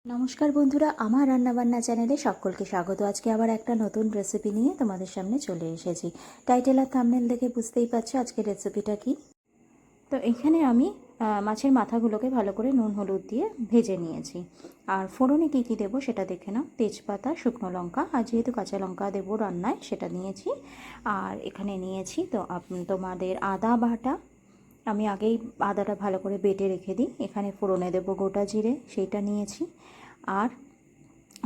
নমস্কার বন্ধুরা, আমার রান্নাবান্না চ্যানেলে সকলকে স্বাগত। আজকে আবার একটা নতুন রেসিপি নিয়ে তোমাদের সামনে চলে এসেছি। টাইটেল আর থাম্বনেল দেখে বুঝতেই পারছো আজকের রেসিপিটা কি। তো এখানে আমি মাছের মাথাগুলোকে ভালো করে নুন হলুদ দিয়ে ভেজে নিয়েছি। আর ফোড়নে কী কী দেবো সেটা দেখে নাও। তেজপাতা, শুকনো লঙ্কা, আর যেহেতু কাঁচা লঙ্কা দেবো রান্নায় সেটা নিয়েছি। আর এখানে নিয়েছি তো তোমাদের আদা বাটা। আমি আগেই আদাটা ভালো করে বেটে রেখে দিই। এখানে ফোড়নে দেবো গোটা জিরে, সেইটা নিয়েছি। আর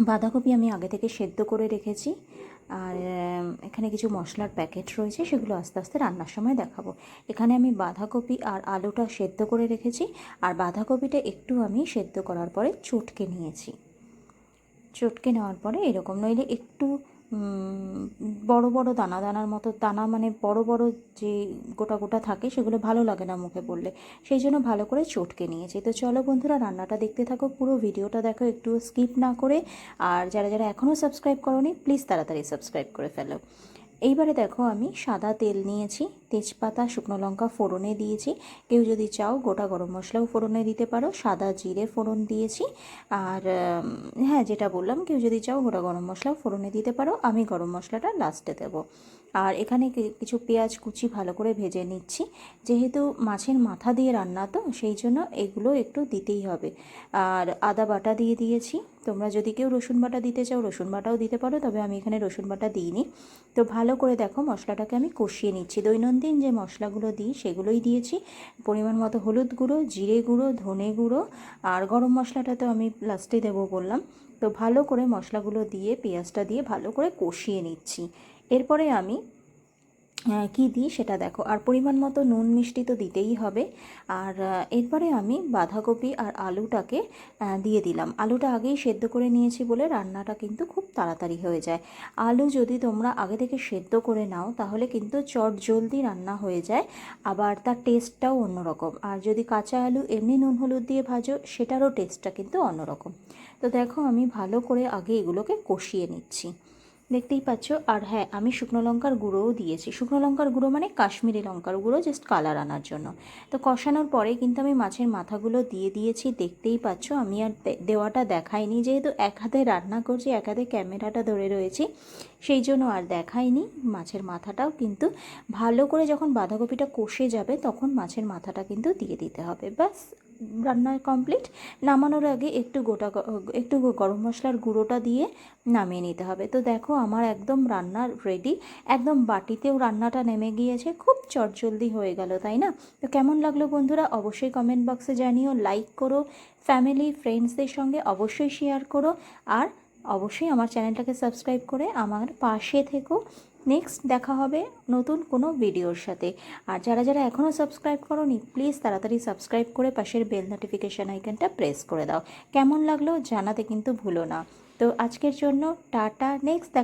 বাঁধাকপি আমি আগে থেকে সেদ্ধ করে রেখেছি। আর এখানে কিছু মশলার প্যাকেট রয়েছে, সেগুলো আস্তে আস্তে রান্নার সময় দেখাবো। এখানে আমি বাঁধাকপি আর আলুটা সেদ্ধ করে রেখেছি। আর বাঁধাকপিটা একটু আমি সেদ্ধ করার পরে চটকে নিয়েছি। চটকে নেওয়ার পরে এরকম, নইলে একটু বড় বড় দানা দানার মতো, দানা মানে বড় বড় যে গোটা গোটা থাকে সেগুলো ভালো লাগে না মুখে পড়লে, সেই জন্য ভালো করে চটকে নিয়েছি। তো চলো বন্ধুরা, রান্নাটা দেখতে থাকো, পুরো ভিডিওটা দেখো, একটু স্কিপ না করে। আর যারা যারা এখনও সাবস্ক্রাইব করোনি প্লিজ তাড়াতাড়ি সাবস্ক্রাইব করে ফেলো। এইবারে দেখো আমি সাদা তেল নিয়েছি, তেজপাতা শুকনো লঙ্কা ফোড়নে দিয়েছি। কেউ যদি চাও গোটা গরম মশলাও ফোড়নে দিতে পারো, সাদা জিরে ফোড়ন দিয়েছি। আর হ্যাঁ, যেটা বললাম, কেউ যদি চাও গোটা গরম মশলাও ফোড়নে দিতে পারো, আমি গরম মশলাটা লাস্টে দেবো। আর এখানে কিছু পেঁয়াজ কুচি ভালো করে ভেজে নিচ্ছি। যেহেতু মাছের মাথা দিয়ে রান্না, তো সেই জন্য এগুলো একটু দিতেই হবে। আর আদা বাটা দিয়ে দিয়েছি। তোমরা যদি কেউ রসুন বাটা দিতে চাও রসুন বাটাও দিতে পারো, তবে আমি এখানে রসুন বাটা দিইনি। তো ভালো করে দেখো মশলাটাকে আমি কষিয়ে নিচ্ছি। দৈনন্দিন যে মশলাগুলো দিই সেগুলোই দিয়েছি। পরিমাণ মতো হলুদ গুঁড়ো, জিরে গুঁড়ো, ধনে গুঁড়ো, আর গরম মশলাটা তো আমি লাস্টে দেবো বললাম। তো ভালো করে মশলাগুলো দিয়ে পেঁয়াজটা দিয়ে ভালো করে কষিয়ে নিচ্ছি। এরপরে আমি কি দিই সেটা দেখো। আর পরিমাণ মতো নুন মিষ্টি তো দিতেই হবে। আর এরপরে আমি বাঁধাকপি আর আলুটাকে দিয়ে দিলাম। আলুটা আগেই সেদ্ধ করে নিয়েছি বলে রান্নাটা কিন্তু খুব তাড়াতাড়ি হয়ে যায়। আলু যদি তোমরা আগে থেকে সেদ্ধ করে নাও তাহলে কিন্তু চট জলদি রান্না হয়ে যায়, আবার তার টেস্টটাও অন্যরকম। আর যদি কাঁচা আলু এমনি নুন হলুদ দিয়ে ভাজো সেটারও টেস্টটা কিন্তু অন্যরকম। তো দেখো আমি ভালো করে আগে এগুলোকে কষিয়ে নিচ্ছি, দেখতেই পাচ্ছ। আর হ্যাঁ, আমি শুকনো লঙ্কার গুঁড়োও দিয়েছি। শুকনো লঙ্কার গুঁড়ো মানে কাশ্মীরি লঙ্কার গুঁড়ো, জাস্ট কালার আনার জন্য। তো কষানোর পরে কিন্তু আমি মাছের মাথাগুলো দিয়ে দিয়েছি, দেখতেই পাচ্ছ। আমি আর দেওয়াটা দেখাইনি, যেহেতু এক হাতে রান্না করছি, এক হাতে ক্যামেরাটা ধরে রয়েছি, সেই জন্য আর দেখাইনি। মাছের মাথাটাও কিন্তু ভালো করে যখন বাঁধাকপিটা কষে যাবে তখন মাছের মাথাটা কিন্তু দিয়ে দিতে হবে। ব্যাস, রান্না কমপ্লিট। নামানোর আগে একটু গরম মশলার গুঁড়োটা দিয়ে নামিয়ে নিতে হবে। তো দেখো আমার একদম রান্না রেডি, একদম বাটিতেও রান্নাটা নেমে গিয়েছে, খুব চটজলদি হয়ে গেল, তাই না? তো কেমন লাগলো বন্ধুরা অবশ্যই কমেন্ট বক্সে জানিও, লাইক করো, ফ্যামিলি ফ্রেন্ডসদের সঙ্গে অবশ্যই শেয়ার করো। আর অবশ্যই আমার চ্যানেলটাকে সাবস্ক্রাইব করে আমার পাশে থেকো। নেক্সট দেখা হবে নতুন কোনো ভিডিওর সাথে। আর যারা যারা এখনও সাবস্ক্রাইব করোনি প্লিজ তাড়াতাড়ি সাবস্ক্রাইব করে পাশের বেল নোটিফিকেশান আইকনটা প্রেস করে দাও। কেমন লাগলো জানাতে কিন্তু ভুলো না। তো আজকের জন্য টাটা, নেক্সট দেখা।